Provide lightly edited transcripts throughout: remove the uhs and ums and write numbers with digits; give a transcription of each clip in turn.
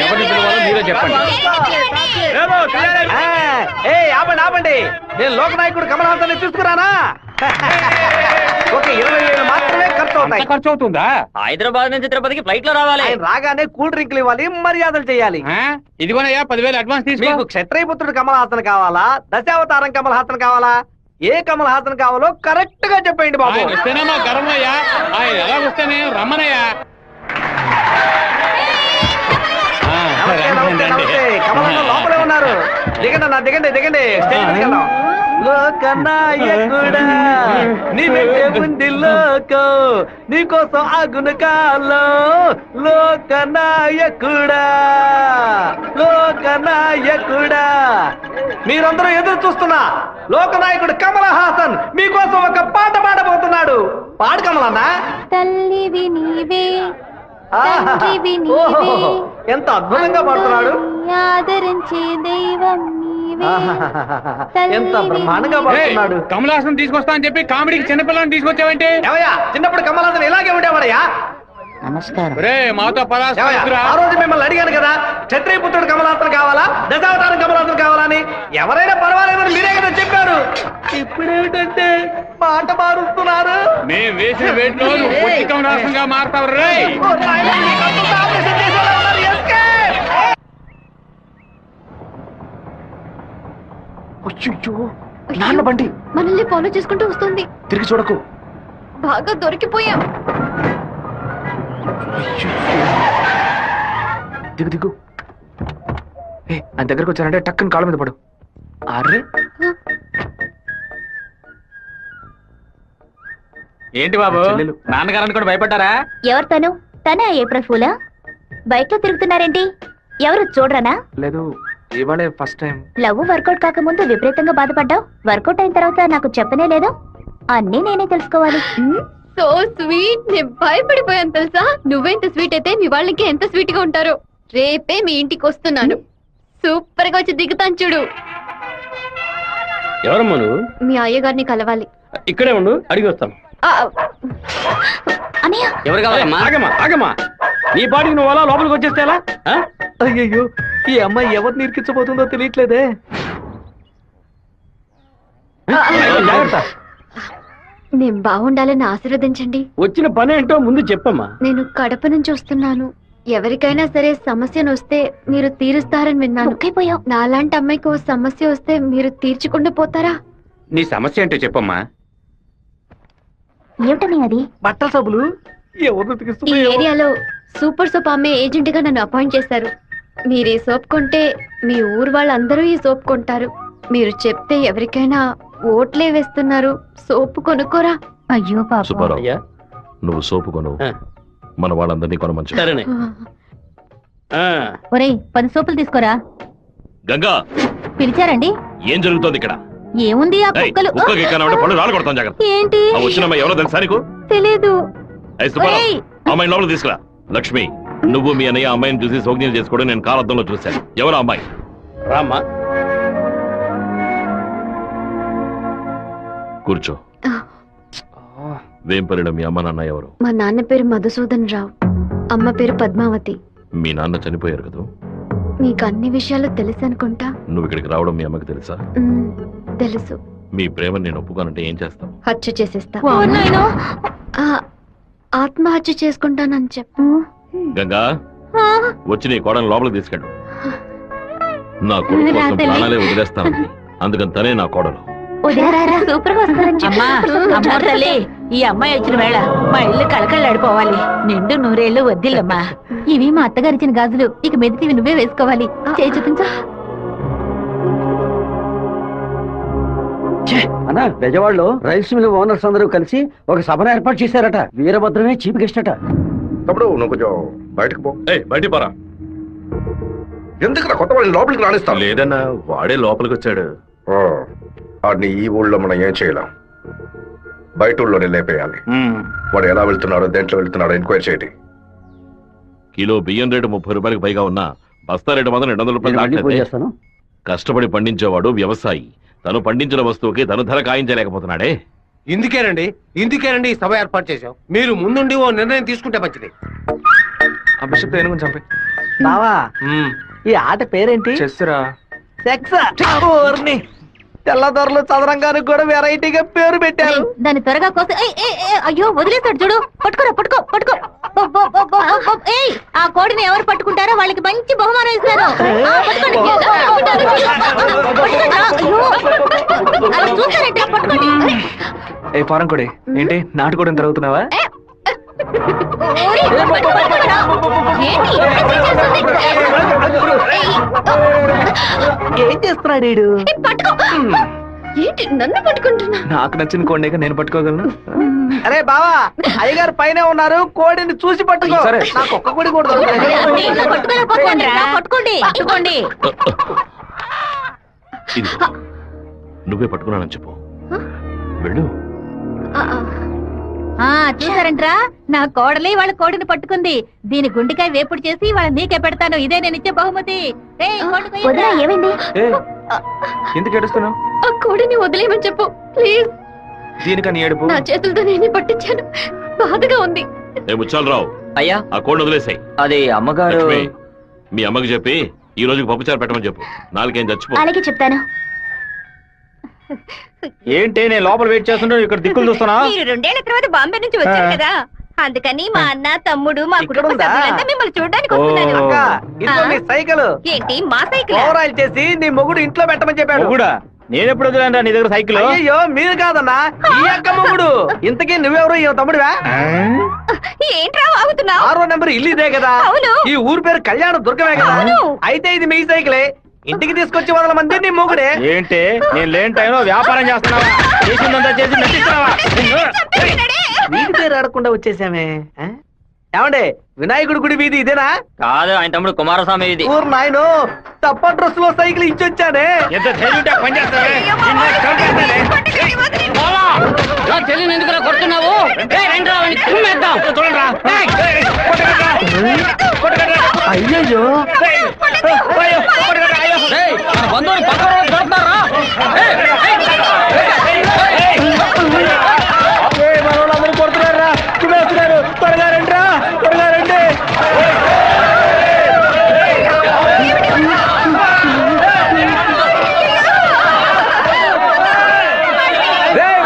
ఎవరిని పిలవాలో మీరే చెప్పండి. ఆపండి, నేను లోకనాయకుడు కమల్ హాసన్ తీసుకురానా? ఒక 20,000 మాత్రమే ఖర్చు అవుతాయి. ఖర్చు అవుతుందా? హైదరాబాద్ నుంచి తిరుపతికి ఫ్లైట్ లో రావాలి. ఆయన రాగానే కూల్ డ్రింక్లు ఇవ్వాలి, మర్యాదలు చేయాలి. ఇదిగోనయ్యా 10,000 అడ్వాన్స్ తీసుకో. మీకు క్షత్రియపుత్రుడు కమల్ హాసన్ కావాలా, దశావతారం కమల్ హాసన్ కావాలా? ఏ కమల్ హాసన్ కావాలో కరెక్ట్ గా చెప్పండి బాబు. వస్తేనే మా గర్వమయ్యా, ఆయన ఎలా వస్తేనే రమ్మనయ్యా. కమల్ హాసన్ లోపలే ఉన్నారు. దిగండి అన్న, దిగండి స్టేజ్ మీదకి వెళ్దాం. లోకనాయకుడా నీ వెంటే ఉంది లోకం, నీకోసం ఆగున కాలం. లోకనాయకుడా మీరందరూ ఎదురు చూస్తున్నా లోకనాయకుడు కమల్ హాసన్ మీకోసం ఒక పాట పాడబోతున్నాడు. పాడు కమలన్న. తల్లివి నీవే, ఎంత అద్భుతంగా పాడుతున్నాడు. ఆదరించే దైవం నీవే, ఎంత బ్రహ్మాండంగా పాడుతున్నాడు. కమల్ హాసన్ తీసుకొస్తా అని చెప్పి కామెడీకి చిన్నపిల్లని తీసుకొచ్చావంటే? ఏవయ్యా, చిన్నప్పుడు కమల్ హాసన్ ఇలాగే ఉండేవాడయ్యా. నమస్కారం. మాతో ఆ రోజు మిమ్మల్ని అడిగాను కదా, క్షత్రియపుత్రుడు కమల్ హాసన్ కావాలా, దశావతారం కమల్ హాసన్ కావాలని. ఎవరైనా పర్వాలేదని మీరే కదా చెప్పారు. ఇప్పుడేమిటంటే పాట మారుస్తున్నారు. మేము వేసిన వేట్లో పొట్టి కమల్ హాసన్ గా మారుతావు రే. నాన్న బండి మనల్ని ఫాలో చేసుకుంటూ వస్తుంది. తిరిగి చూడకు. బాగా దొరికిపోయాం. దిగు ఆయన దగ్గరకు వచ్చానంటే టక్కని కాళ్ళ మీద పడు. అర్రే ఏంటి బాబు, నాన్నగారని కూడా భయపడ్డారా? ఎవరు తను? తనే ఏప్రిల్ ఫూలా? బైక్ లో తిరుగుతున్నారేంటి? ఎవరు చూడరానా? లేదు, ఇవాళే ఫస్ట్ టైం. లవ్ వర్కౌట్ కాకముందు విపరీతంగా బాధపడ్డావు, వర్కౌట్ అయిన తర్వాత నాకు చెప్పనే లేదు. అన్నీ నేనే తెలుసుకోవాలి. సో స్వీట్, నేను భయపడిపోయాను తెలుసా. నువ్వెంత స్వీట్ అయితే మీ వాళ్ళకి ఎంత స్వీట్ గా ఉంటారో. రేపే మీ ఇంటికి వస్తున్నాను, సూపర్ గా వచ్చి దిగుతాను చూడు. ఎవరమ్మా నువ్వు? మీ అయ్యగారిని కలవాలి. ఇక్కడే ఉండు, అడిగి వస్తాను. అన్నయ్య, ఎవరు కావాలమ్మా? ఆగమ్మా, నీ పాటికి నువ్వు అలా లోపలికి వచ్చేస్తే ఎలా? అయ్యయ్యో, ఈ అమ్మాయి ఎవరు నిరికించబోతుందో తెలియట్లేదే. జాగ్రత్త. నేను బాగుండాలని ఆశీర్వదించండి. వచ్చిన పని ఏంటో ముందు చెప్పమ్మా. నేను కడప నుంచి వస్తున్నాను. ఎవరికైనా సరే సమస్యను వస్తే మీరు తీరుస్తారని విన్నాను. నాలాంటి అమ్మాయికి ఓ సమస్య వస్తే మీరు తీర్చకుండా పోతారా? నీ సమస్య ఏంటో చెప్పమ్మా. ఏమిటని అది? బట్టల సబ్బులు ఎవరు ఈ ఏరియాలో సూపర్ సోప్ అమ్మే ఏజెంట్ గా నన్ను అపాయింట్ చేశారు. మీరు ఈ సోప్ కొంటే మీ ఊరు వాళ్ళందరూ ఈ సోప్ కొంటారు. మీరు చెప్తే ఎవరికైనా ఓట్లే వేస్తున్నారు. సోపు కొనుక్కోరా. అయ్యో పాపం. సుబ్బారావు, నువ్వు సోపు కొను, మన వాళ్ళందరినీ కొనమంచు. సరేనే. ఒరేయ్, 10 సోపులు తీసుకోరా. గంగా, పిలిచారండి? ఏం జరుగుతోంది ఇక్కడ? ఏముంది, ఆ కుక్కలు. పళ్ళు రాలు కొడతాం, జాగ్రత్త. ఏంటి? వచ్చినమ్మా ఎవరో తెలుసా నీకు? తెలీదు. సుబ్బారావు, అమ్మాయి లోపల తీసుకురా. లక్ష్మి, నువ్వు మీ అన్నయ్య అమ్మాయిని చూసి సౌజ్ఞం చేసుకోవడం నేను కాలద్దంలో చూశాను. ఎవరు అమ్మాయి? రామ్మా, కూర్చో. వేంపల్లిలో మీ అమ్మ నాన్న ఎవరు? మా నాన్న పేరు మధుసూదన్ రావు, అమ్మ పేరు పద్మావతి. మీ నాన్న చనిపోయారు కదా? మీకు అన్ని విషయాలు తెలుసు అనుకుంటా. నువ్వు ఇక్కడికి రావడం మీ అమ్మకి తెలుసా? తెలుసు. మీ ప్రేమను నేను ఒప్పుకోనంటే ఏం చేస్తావు? హత్య చేసేస్తా. ఓ నాయనా. ఆత్మహత్య చేసుకుంటానని చెప్పు. గంగా, వచ్చి నీ కోడని లోపలికి తీసుకెళ్ళు. నా కొడుకు కోసం ప్రాణాలే వదిలేస్తానండి, అందుకని తనే నా కోడలు. సూపర్ గా వస్తారని ఈ అమ్మాయి వచ్చిన వేళ మా ఇల్లు కళకళలాడిపోవాలి. నిండు 100 ఏళ్ళు వద్దిల్లమ్మా. ఇవి మా అత్తగారిచ్చిన గాజులు, ఇక మెదిటివి నువ్వే వేసుకోవాలి. చేయి చూపించా. అన్నా, బెజవాడలో రైస్ మిల్ ఓనర్స్ అందరూ కలిసి ఒక సభను ఏర్పాటు చేశారట. వీరభద్రమే చీఫ్ గెస్ట్ అట. తప్పుడు నువ్వు కొంచెం బయటకు పో. బయటికి పోరా. ఎందుకు కొత్త వాళ్ళని లోపలికి రాణిస్తాం? లేదన్నా, వాడే లోపలికి వచ్చాడు. వాడిని ఈ ఊళ్ళో మనం ఏం చేయలేం, బయట ఊళ్ళోనే లేపేయాలి. వాడు ఎలా వెళ్తున్నాడో, దేంట్లో వెళ్తున్నాడో ఎంక్వైరీ చేయండి. కిలో బియ్యం రేటు 30 రూపాయలకు పైగా ఉన్నా బస్తా రేటు మాత్రం 200 రూపాయలు. కష్టపడి పండించేవాడు వ్యవసాయి. తను పండించిన వస్తువుకి తను ధర కాయించలేకపోతున్నాడే. ఇందుకేనండి ఈ సభ ఏర్పాటు చేశాం. మీరు ముందుండి ఓ నిర్ణయం తీసుకుంటే మంచిది. ఆ బిషప్ ఏనుగుని చంపే. బావా ఈ ఆట పేరేంటి? చెస్సురా. సెక్స్. ఓర్ని తెల్లదొరలు చదరంగానికి కూడా వెరైటీగా పేరు పెట్టారు. దాన్ని త్వరగా కోసి అయ్యో వదిలేస్తాడు చూడు. పట్టుకోరా పట్టుకో పట్టుకో. ఏయ్ ఆ కోడిని ఎవరు పట్టుకుంటారో వాళ్ళకి మంచి బహుమానం ఇస్తారు. పట్టుకోండి. అలా చూస్తారంటే పట్టుకోండి. ఏ ఫారం కొడి ఏంటి నాటుకోవడం జరుగుతున్నావా? ఏం చేస్తున్నాడు వీడు? ఏంటి నన్ను పట్టుకుంటున్నా? నాకు నచ్చిన కోడిని నేను పట్టుకోగలను. అరే బావా అయ్యగారు పైన ఉన్నారు, కోడిని చూసి పట్టుకో. సరే నాకు ఒక్క కోడి కూడా పట్టుకోండి పట్టుకోండి. ఇదిగో, నువ్వే పట్టుకున్నానని చెప్పు. వెళ్ళు. చూసారంట్రా నా కోడలి వాళ్ళ కోడిని పట్టుకుంది. దీని గుండెకాయ వేపుడు చేసి వాళ్ళ నీకే పెడతాను. ఇదే నేను ఇచ్చే బహుమతి. ఏమైంది? ఎందుకు ఏడుస్తున్నావు? ఆ కోడిని వదిలేయమని చెప్పు ప్లీజ్. దీనికని ఏడుపు? నా చేతులతో నేను పట్టించాను, బాధగా ఉంది. ఏ ముచ్చాలరావు, అయ్యా ఆ కోడిని వదిలేసాయి. అది అమ్మగారు. లక్ష్మి, మీ అమ్మకి చెప్పి ఈ రోజుకి పప్పుచారు పెట్టమని చెప్పు. నాలుగేం చచ్చిపో. అలాగే చెప్తాను. ఏంటి నేను లోపల వెయిట్ చేస్తుంటే ఇక్కడ దిక్కులు చూస్తున్నా? మీరు 2 ఏళ్ల తర్వాత బాంబే నుంచి వచ్చారు కదా, అందుకని మా అన్న తమ్ముడు మా కుటుంబ సభ్యులంతా మిమ్మల్ని చూడడానికి వస్తున్నారు. అక్క, ఇదిగో మీ సైకిల్. ఏంటి మా సైకిల్? ఓవర్ ఆయిల్ చేసి నీ మొగుడు ఇంట్లో పెట్టమని చెప్పాడు. కూడా నేను ఎప్పుడు వదిలేంరా నీ దగ్గర సైకిల్? అయ్యో మీరు కాదన్నా, ఈ అక్క మొగుడు. ఇంతకీ నువ్వెవరు? ఈ తమ్ముడివా? ఏంట్రా ఆగుతున్నావు? 6వ నెంబర్ ఇల్లు ఇదే కదా? అవును. ఈ ఊరు పేరు కళ్యాణ దుర్గమే కదా? అవును. అయితే ఇది మీ సైకిలే. ఇంటికి తీసుకొచ్చి 100 మంది నీ మొగుడే. ఏంటి నేను లేని టైంలో వ్యాపారం చేస్తున్నావా? చేసిందంతా చేసి నటిస్తున్నావా? వీడి పేరు ఆడకుండా వచ్చేసామే. ఏమండే వినాయకుడి గుడి వీధి ఇదేనా? కాదు, ఆయన తమ్ముడు కుమారస్వామి ఇది. ఊరు నాయను తప్ప డ్రెస్ లో సైకిల్ ఇచ్చొచ్చానే. ఎంత తెలివితే పని చేస్తావే? నిన్ను చంపేస్తానే. చెల్లిని ఎందుకు కొడుతున్నావు? చూడండిరా. అయ్యయ్యో మన బంధువులు పక్కన దొరుకుతారా? మనోళ్ళందరూ కొడుతున్నారా? వస్తున్నారు, త్వరగా రండిరా, త్వరగా రండి.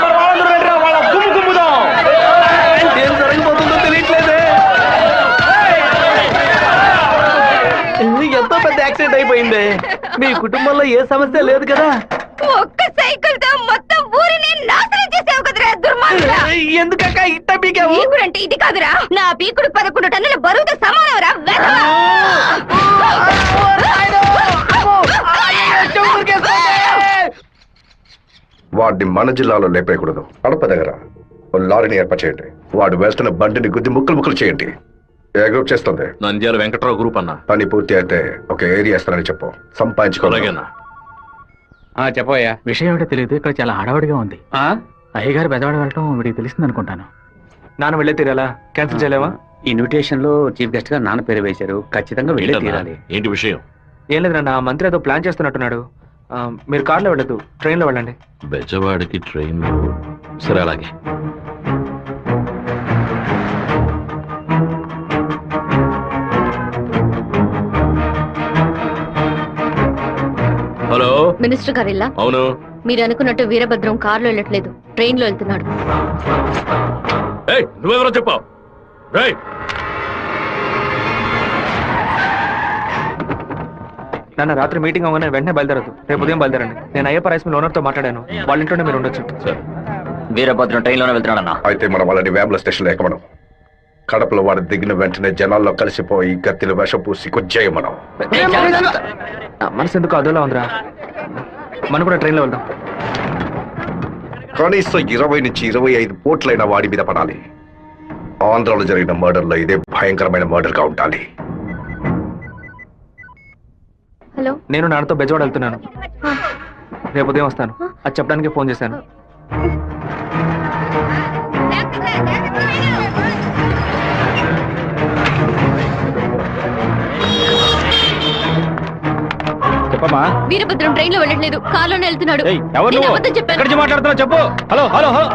మన వాళ్ళందరూ రండిరా, వాళ్ళ గుమ్ము గుమ్ముదాం. ఏం జరిగిపోతుందో తెలియట్లేదే. ఎంతో పెద్ద యాక్సిడెంట్ అయిపోయింది. మీ కుటుంబంలో ఏ సమస్య లేదు కదా? ఒక్క సైకిల్ తో మొత్తం ఊరిని నాశనం చేసావు కదరా దుర్మార్గుడా. ఎందుకక్క ఇట్ట పీకావు? పీకుడంటే ఇది కాదురా, నా పీకుడు 11 టన్నుల బరువుతో సమానవరా. వాడిని మన జిల్లాలో లేపేయకూడదు. కడప దగ్గర ఓ లారీని ఏర్పాటు చేయండి. వాడు వేస్తున్న బండిని గుద్ది ముక్కలు ముక్కలు చేయండి. ఏ గ్రూప్ చేస్తుంది? నంద్యాల వెంకట్రావు గ్రూప్ అన్న. పని పూర్తి అయితే ఒక ఏరియా ఇస్తానని చెప్పు. సంపాదించుకోవాలి. అలాగేనా? చెప్పయ్యా. విషయం ఏమిటో తెలియదు, ఇక్కడ చాలా హడావుడిగా ఉంది. అయ్యగారు బెదవాడ వెళ్ళటం వీడికి తెలిసింది అనుకుంటాను. నాన్న వెళ్ళే తీరాలా? క్యాన్సిల్ చేయలేవా? ఇన్విటేషన్ లో చీఫ్ గెస్ట్ గా నాన్న పేరు వేశారు, ఖచ్చితంగా వెళ్ళే తీరాలి. ఏంటి విషయం? ఏం లేదన్నా, మంత్రి ఏదో ప్లాన్ చేస్తున్నట్టున్నాడు. మీరు కార్లో వెళ్ళదు, ట్రైన్లో వెళ్ళండి. బెజవాడికి ట్రైన్? సరే అలాగే. హలో మినిస్టర్ గారు ఇలా అవును. మీరు అనుకున్నట్టు వీరభద్రం కారులో వెళ్ళట్లేదు, ట్రైన్ లో వెళ్తున్నాడు. ఏయ్, నువ్వెవరో చెప్పావు? నాన్న రాత్రి మీటింగ్ అవగానే వెంటనే బయలుదేరదు, రేపు ఉదయం బయలుదేరండి. నేను అయ్యప్ప రైస్ మిల్ ఓనర్ తో మాట్లాడాను, వాళ్ళ ఇంట్లోనే మీరు ఉండొచ్చు. సరే. వీరభద్రం ట్రైన్ లోనే వెళ్తున్నాడన్నా. అయితే మనం వాళ్ళని వేముల స్టేషన్ ఎక్కమనం. కడపలో వాడు దిగిన వెంటనే జనాల్లో కలిసిపోయి గత్తిని వేషం పూసి కొచ్చేయమనం. మనసు ఎందుకు అదోలా ఉందిరా, మనం కూడా ట్రైన్లో వెళ్దాం. కనీసం 20 నుంచి 25 పోట్లైన వాడి మీద పడాలి. ఆంధ్రాలో జరిగిన మర్డర్లో ఇదే భయంకరమైన మర్డర్ గా ఉండాలి. హలో, నేను నాన్నతో బెజవాడ వెళ్తున్నాను, రేపు ఉదయం వస్తాను. అది చెప్పడానికి ఫోన్ చేశాను. చెప్పమ్మా. వీరభద్రం ట్రైన్ లో వెళ్ళట్లేదు, కారులోనే వెళ్తున్నాడు. ఎవరు నేను నువ్వు? అబద్ధం చెప్పాను. ఎక్కడి నుంచి మాట్లాడుతున్నావు చెప్పు. Hello hello hello.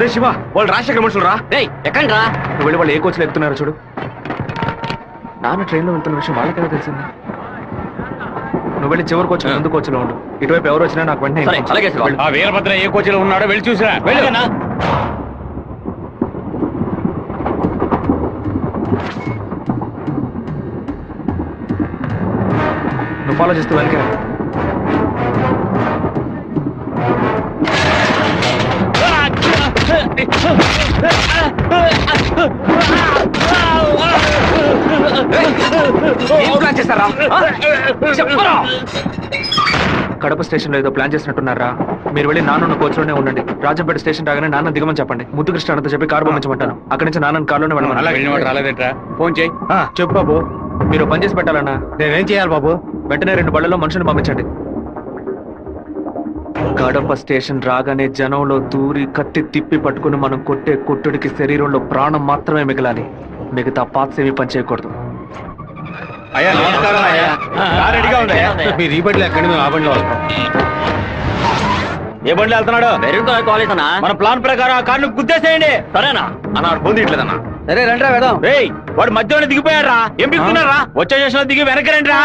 రే శివ వాళ్ళు రాజశేఖర మనుషులు రా. రేయ్ ఎక్కండి రా. నువ్వు వెళ్ళి వాళ్ళు ఏ కోచ్లో ఎక్కుతున్నారో చూడు. నాన్న ట్రైన్లో వెళ్తున్న విషయం వాళ్ళకెలా తెలిసింది? నువ్వు వెళ్ళి చివరి కోచ్ ముందు కోచ్లో ఉండు. ఇటువైపు ఎవరు వచ్చినా నాకు వెంటనే సరే, అలాగే శివ. ఆ వీరభద్ర ఏ కోచ్లో ఉన్నాడో వెళ్ళి చూసిరా. వెళ్ళు. వెళ్ళనా? నువ్వు ఫాలో చేస్తూ వెనక. ఏం ప్లాన్ చేస్తారా? చెప్పరా? కడప స్టేషన్ లో ఏదో ప్లాన్ చేసినట్టున్నారా? మీరు వెళ్ళి నాన్న కోచ్లోనే ఉండండి. రాజంపేట స్టేషన్ రాగానే నాన్న దిగమని చెప్పండి. ముద్దు కృష్ణ అంతా చెప్పి కారు పంపించమంటాను. అక్కడి నుంచి నాన్న కారులోనే అలా వెళ్ళమని. వెళ్ళినవాడు రాలేదేట్రా? ఫోన్ చేయి. చెప్పు బాబు. మీరు పని చేసి పెట్టాలన్నా. నేనేం చేయాలి బాబు? వెంటనే 2 బళ్ళలో మనుషులు పంపించండి. కడప స్టేషన్ రాగానే జనంలో దూరి కత్తి తిప్పి పట్టుకుని మనం కొట్టే కొట్టుడికి శరీరంలో ప్రాణం మాత్రమే మిగలాలి. మిగతా పాత్స్ ఏమీ పని చేయకూడదు. అయ్యా నమస్కారం అయ్యా. కారు రెడీగా ఉందయ్యా. మీరు ఈ బండిలో ఎక్కడి మేము ఆ బండిలో వస్తాం. ఏ బండి వెళ్తున్నాడు? మెరుగుతో కాలేజ్ అన్నా. మన ప్లాన్ ప్రకారం ఆ కార్ను గుద్దేసేయండి. సరేనా? అన్నాడు పొందిట్లేదన్నా. సరే రండి వెళ్దాం. రేయ్ వాడు మధ్యలోనే దిగిపోయారా? ఏం దిగుతున్నారా? వచ్చే స్టేషన్ దిగి వెనక్కి రండి రా.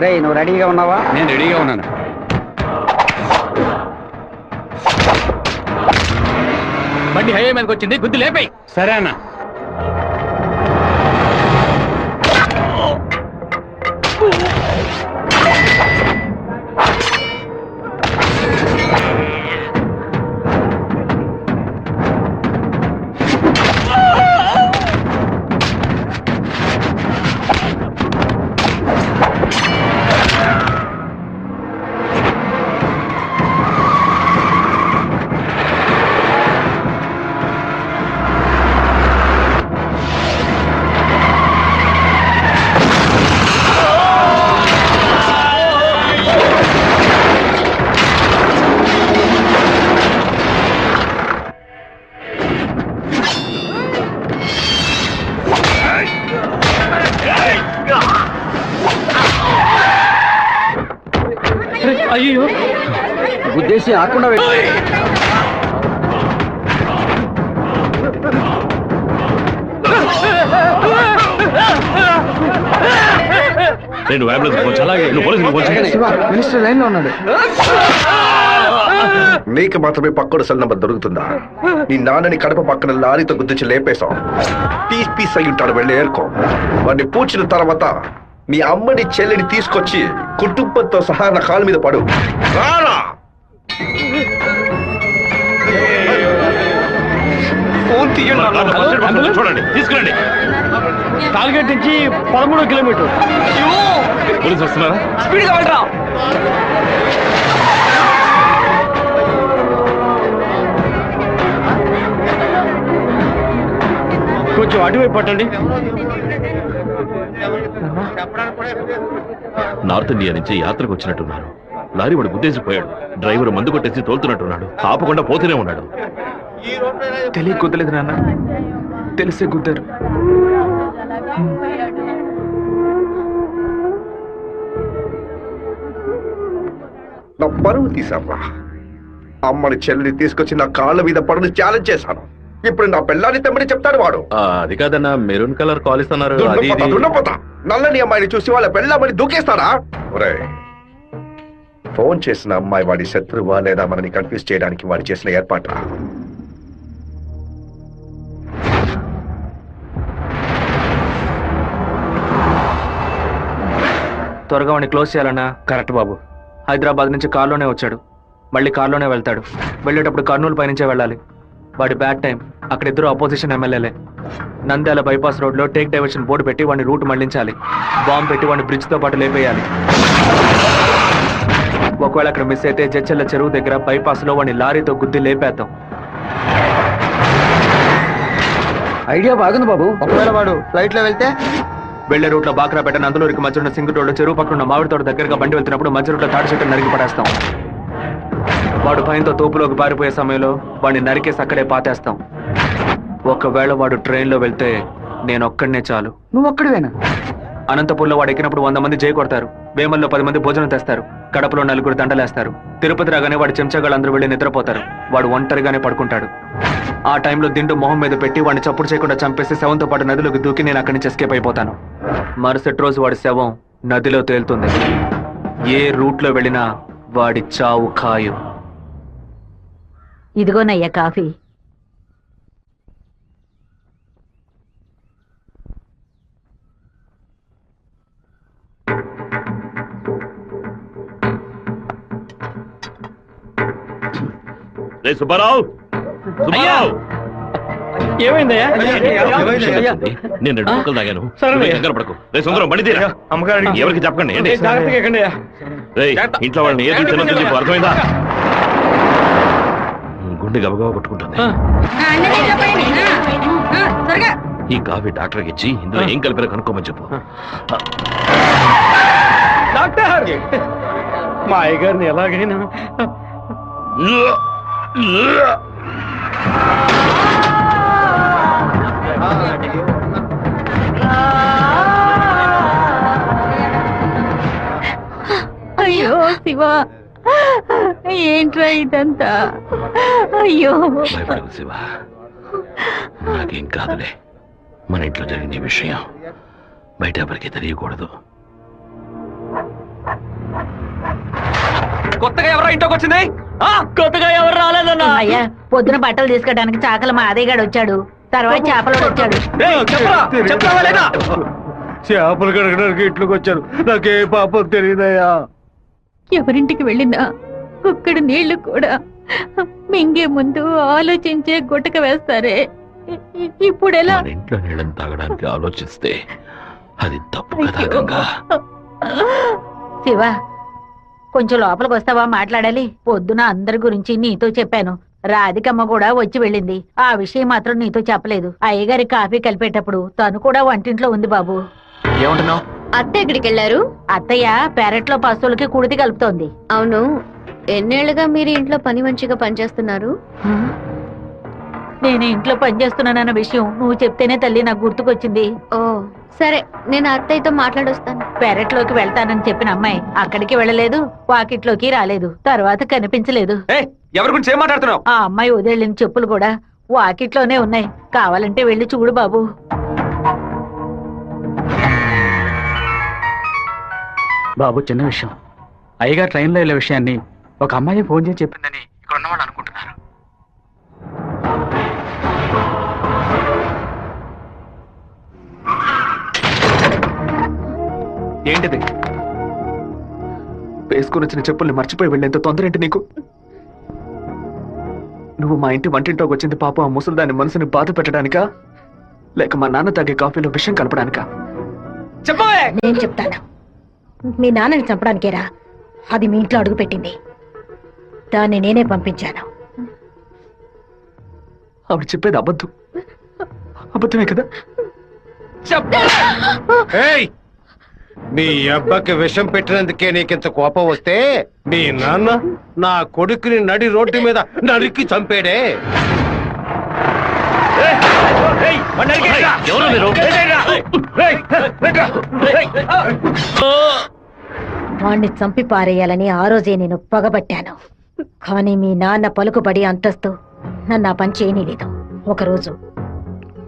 రే నువ్వు రెడీగా ఉన్నావా? నేను రెడీగా ఉన్నాను. బండి హైవే మీదకి వచ్చింది, గుద్దు లేపేయ్. సరే అన్న. అయ్యో గుద్దేసి ఆకుండా నేను అంబులెన్స్ అలాగే మినిస్టర్ లైన్ లో ఉన్నాడు. నీకు మాత్రమే పక్కడు సెల్ నంబర్ దొరుకుతుందా? నీ నాన్నని కడప పక్కన లారీతో గుద్దించి లేపేశాం. పీస్ పీస్ అయి ఉంటాడు. వెళ్ళి ఏరుకో. వాడిని పూడ్చిన తర్వాత మీ అమ్మని చెల్లిని తీసుకొచ్చి కుటుంబంతో సహా నా కాళ్ళ మీద పడు. రారా! ఫోన్ తీయండి. చూడండి, తీసుకురండి. టార్గెట్ నుంచి 13 కిలోమీటర్. పోలీసు వస్తున్నారా? స్పీడ్ గా వెళ్ళరా. కొంచెం అటువైపు పట్టండి. నార్త్ ఇండియా నుంచి యాత్రకు వచ్చినట్టున్నారు. లారీ వాడు గుద్దేసిపోయాడు. డ్రైవర్ మందు కొట్టేసి తోలుతున్నట్టున్నాడు. ఆపకుండా పోతూనే ఉన్నాడు. తెలియ గుద్దలేదు నాన్న, తెలిసే గుద్దారు. నా పరువు తీసారా? అమ్మని చెల్లిని తీసుకొచ్చి నా కాళ్ళ మీద పడుని ఛాలెంజ్ చేశాను. ఇప్పుడు నా పిల్లాన్ని తెమ్మని చెప్తాడు వాడు. అది కాదన్నా, మెరూన్ కలర్ కాల్ ఇస్తున్నారు. దున్నపోతా నల్లని అమ్మాయిని చూసి వాళ్ళ పెళ్ళామని దూకేస్తారా? ఒరేయ్, ఫోన్ చేసిన అమ్మాయి వాడి శత్రువా లేదా మనని కన్ఫ్యూజ్ చేయడానికి వాడు చేసిన ఏర్పాటు. త్వరగా వాడిని క్లోజ్ చేయాలన్నా. కరెక్ట్ బాబు. హైదరాబాద్ నుంచి కారులోనే వచ్చాడు, మళ్ళీ కారులోనే వెళ్తాడు. వెళ్ళేటప్పుడు కర్నూలు పైనుంచే వెళ్ళాలి. వాడి బ్యాడ్ టైం. అక్కడ ఇద్దరు అపోజిషన్ ఎమ్మెల్యేలే. నంద్యాల బైపాస్ రోడ్ లో టేక్ డైవర్షన్ బోర్డు పెట్టి వాడిని రూట్ మళ్లించాలి. బాంబు పెట్టి వాడిని బ్రిడ్జ్ తో పాటు లేపేయాలి. ఒకవేళ అక్కడ మిస్ అయితే జడ్చెల్ల చెరువు దగ్గర బైపాస్ లో వాడిని లారీతో గుద్ది లేపేద్దాం. ఐడియా బాగుంది బాబు. ఒకవేళ వాడు ఫ్లైట్ లో వెళ్తే వెళ్లే రూట్ లో బాక్రాపేట నందులూరికి మధ్య ఉన్న సింగు రోడ్డు చెరువు పక్కన ఉన్న మామిడి తోట దగ్గరగా బండి వెళ్తున్నప్పుడు మధ్య రూట్ లో తాడి చెట్టు నరికి పడేస్తాం. వాడు భయంతో తోపులోకి పారిపోయే సమయంలో వాడిని నరికేసి అక్కడే పాతేస్తాం. ఒకవేళ వాడు ట్రైన్ లో వెళ్తే నేను ఒక్కడనే చాలు. నువ్వు ఒక్కడివేనా? అనంతపూర్లో వాడు ఎక్కినప్పుడు 100 మంది జై కొడతారు. వేమల్లో 10 మంది భోజనం తెస్తారు. కడపలో 4 దండలేస్తారు. తిరుపతి రాగానే వాడి చెంచగాళ్ళందరూ వెళ్ళి నిద్రపోతారు. వాడు ఒంటరిగానే పడుకుంటాడు. ఆ టైంలో దిండు మొహం మీద పెట్టి వాడిని చప్పుడు చేయకుండా చంపేసి శవంతో పాటు నదిలోకి దూకి నేను అక్కడి నుంచి ఎస్కేప్ అయిపోతాను. మరుసటి రోజు వాడి శవం నదిలో తేలుతుంది. ఏ రూట్ లో వెళ్ళినా వాడి చావు ఖాయం. ఇదిగోనయ్యా కాఫీ. రే సుబ్బారావు, సుబ్బారావు! ఏమైందయ్యా? నేను 2 ముక్కలు తాగాను. సరే. నువ్వు కంగారు పడకు. రే సుందరం, బండి తీరా. అమ్మగారు ఎవరికి చెప్పకండి. ఏంటి? జాగ్రత్తగా ఎక్కండి. రేయ్, ఇంట్లో వాళ్ళని ఏది తినొద్దు చెప్పు, అర్థమైందా? గుండె గబగబా కొట్టుకుంటుంది. ఈ కాఫీ డాక్టర్కి ఇచ్చి ఇందులో ఏం కలిపారో కనుక్కోమని చెప్పు. డాక్టర్, మా అయ్యగారిని ఎలాగైనా అయ్యో శివ, ఏంట్రా ఇదంతా? అయ్యో భయపడకు శివ, నాకేం కాదులే. మన ఇంట్లో జరిగిన ఈ విషయం బయట ఎవరికి తెలియకూడదు. కొత్తగా ఎవరో ఇంట్లోకి వచ్చింది? కొత్తగా ఎవరు రాలేదన్నా? అయ్యా, పొద్దున బట్టలు తీసుకోవడానికి చాకల మా అదేగాడు వచ్చాడు. తర్వాత చేపలు వచ్చాడు. చేపలు కడగడానికి ఇంట్లోకి వచ్చారు. నాకే పాపం తెలియదయ్యా. ఎవరింటికి వెళ్ళినా ఒక్కడ నీళ్లు కూడా మింగే ముందు ఆలోచించే గుట్టక వేస్తారే. ఇప్పుడెలా? మన ఇంట్లో నీళ్ళని తాగడానికి ఆలోచిస్తే అది తప్పు కదా గంగా. శివ, కొంచెం లోపలికి వస్తావా? మాట్లాడాలి. పొద్దున అందరి గురించి నీతో చెప్పాను. రాధికమ్మ కూడా వచ్చి వెళ్ళింది. ఆ విషయం మాత్రం నీతో చెప్పలేదు. అయ్యగారి కాఫీ కలిపేటప్పుడు తను కూడా వంటింట్లో ఉంది బాబు. ఏమంటున్నావు? అత్త ఎక్కడికి వెళ్ళారు? అత్తయ్య పెరట్లో పశువులకి కుడితి కలుపుతోంది. అవును, ఎన్నేళ్లుగా మీరు ఇంట్లో పని మంచిగా పనిచేస్తున్నారు? నేను ఇంట్లో పనిచేస్తున్నానన్న విషయం నువ్వు చెప్తేనే తల్లి నాకు గుర్తుకొచ్చింది. ఓ సరే, నేను అత్తయ్యతో మాట్లాడొస్తాను. పెరట్లోకి వెళ్తానని చెప్పిన అమ్మాయి అక్కడికి వెళ్ళలేదు, వాకిట్లోకి రాలేదు, తర్వాత కనిపించలేదు. ఎవరి గురించి ఏం మాట్లాడుతున్నావు? ఆ అమ్మాయి వదిలిన చెప్పులు కూడా వాకిట్లోనే ఉన్నాయి. కావాలంటే వెళ్ళి చూడు బాబు. బాబు, చిన్న విషయం. అయ్యగారు ట్రైన్లో వెళ్ళే విషయాన్ని ఒక అమ్మాయి ఫోన్ చేసి చెప్పిందని ఇక్కడ ఉన్నవాళ్ళు అనుకుంటున్నారు. ఏంటిది? వేసుకుని వచ్చిన చెప్పుల్ని మర్చిపోయి వెళ్ళేంత తొందర ఏంటి నీకు? నువ్వు మా ఇంటి వంటింట్లోకి వచ్చింది పాప ఆ ముసలిదాని మనసుని బాధ పెట్టడానికా, లేక మా నాన్న తాగే కాఫీలో విషయం కలపడానికా? చెప్పవే! నేను చెప్తాను. మీ నాన్నని చంపడానికేరా అది మీ ఇంట్లో అడుగు పెట్టింది. దాన్ని నేనే పంపించాను. ఆవిడ చెప్పేది అబద్ధం. అబద్ధమే కదా? మీ అబ్బకి విషం పెట్టినందుకే నీకింత కోపం వస్తే మీ నాన్న నా కొడుకుని నడి రోడ్డు మీద నరికి చంపాడే. ఎవరు మీరు? వాణ్ణి చంపి పారేయాలని ఆ రోజే నేను పగబట్టాను. కానీ మీ నాన్న పలుకుబడి అంతస్తు నన్ను ఆ పని చేయనీలేదు. ఒకరోజు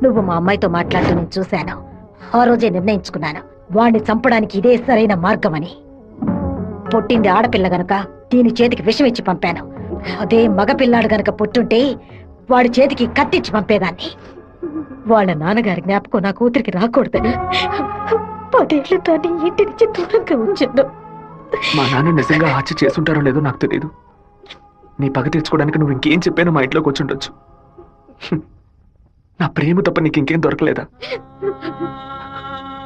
నువ్వు మా అమ్మాయితో మాట్లాడుతూ నేను చూశాను. ఆ రోజే నిర్ణయించుకున్నాను, వాణ్ణి చంపడానికి ఇదే సరైన మార్గమని. పుట్టింది ఆడపిల్ల గనక దీని చేతికి విషం ఇచ్చి పంపాను. అదే మగపిల్లాడు గనక పుట్టుంటే వాడి చేతికి కత్తిచ్చి పంపేదాన్ని. వాళ్ళ నాన్నగారి జ్ఞాపకం నా కూతురికి రాకూడదని 10 ఏళ్ల దాన్ని ఇంటి నుంచి దూరంగా ఉంచాను. మా నాన్న నిజంగా హత్య చేసుంటారో లేదో నాకు తెలియదు. నీ పగ తీర్చుకోవడానికి నువ్వు ఇంకేం చెప్పానో మా ఇంట్లోకి వచ్చి ఉండొచ్చు. నా ప్రేమ తప్ప నీకు ఇంకేం దొరకలేదా?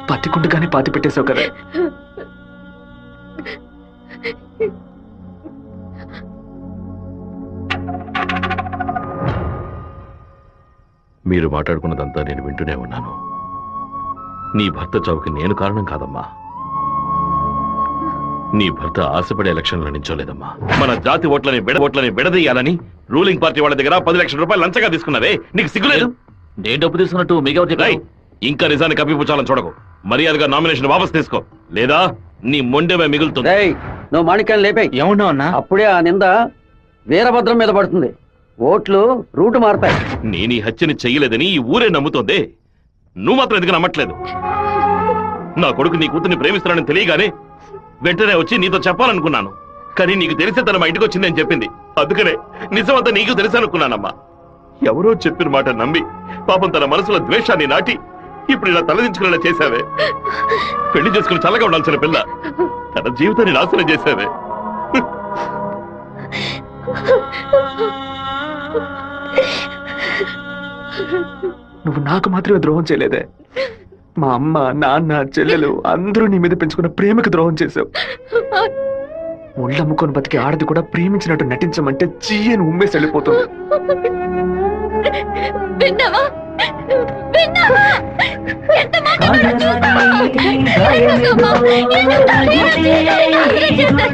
పత్తికుండగానే పాతి పెట్టేశావు కదా. మీరు మాట్లాడుకున్నదంతా నేను వింటూనే ఉన్నాను. నీ భర్త చావుకి నేను కారణం కాదమ్మా. నీ భర్త ఆశపడే ఎలక్షన్లో నించోలేదమ్మా. మన జాతి ఓట్లని విడదీయాలని రూలింగ్ పార్టీ వాళ్ళ దగ్గర 10 లక్షల రూపాయలు లంచగా తీసుకున్నావే, నీకు సిగ్గులేదు? నేను డబ్బు తీసుకున్నట్టు మీకు ఇంకా నిజాన్ని కప్పిపుచ్చాలని చూడకు. మర్యాదగా నామినేషన్ వాపస్ తీసుకో, లేదా నీ మొండెమే మిగులుతుంది. రేయ్, నువ్వు మాణిక్యాన్ని లేపే. ఏమన్నా అన్నా? అప్పుడే ఆ నింద వీరభద్రం మీద పడుతుంది. ఓట్లు రూటు మారతాయి. నేను ఈ హత్యని చెయ్యలేదని ఈ ఊరే నమ్ముతోంది. నువ్వు మాత్రం ఎందుకు నమ్మట్లేదు? నా కొడుకు నీ కూతుర్ని ప్రేమిస్తున్నానని తెలియగానే వెంటనే వచ్చి నీతో చెప్పాలనుకున్నాను. కానీ నీకు తెలిసే తన మా ఇంటికి వచ్చిందని చెప్పింది. అందుకనే నిజమంతా నీకు తెలుసనుకున్నానమ్మా. ఎవరో చెప్పిన మాట నమ్మి పాపం తన మనసులో ద్వేషాన్ని నాటి ఇప్పుడు ఇలా తలదించుకునేలా చేశావే. పెళ్లి చేసుకుని చల్లగా ఉండాల్సిన పిల్ల తన జీవితాన్ని నాశనం చేశావే. నువ్వు నాకు మాత్రమే ద్రోహం చేయలేదే, మా అమ్మ, నాన్న, చెల్లెలు అందరూ నీ మీద పెంచుకున్న ప్రేమకు ద్రోహం చేశావు. ఒళ్ళమ్ముకొని బతికి ఆడది కూడా ప్రేమించినట్టు నటించమంటే చీయని ఉమ్మేసి వెళ్ళిపోతుంది. విన్నావా? విన్నావా? ఎంత మాట అన్నాడో చూసావా? ఎందుకమ్మా? ఎందుకు తాళి చేస్తావు?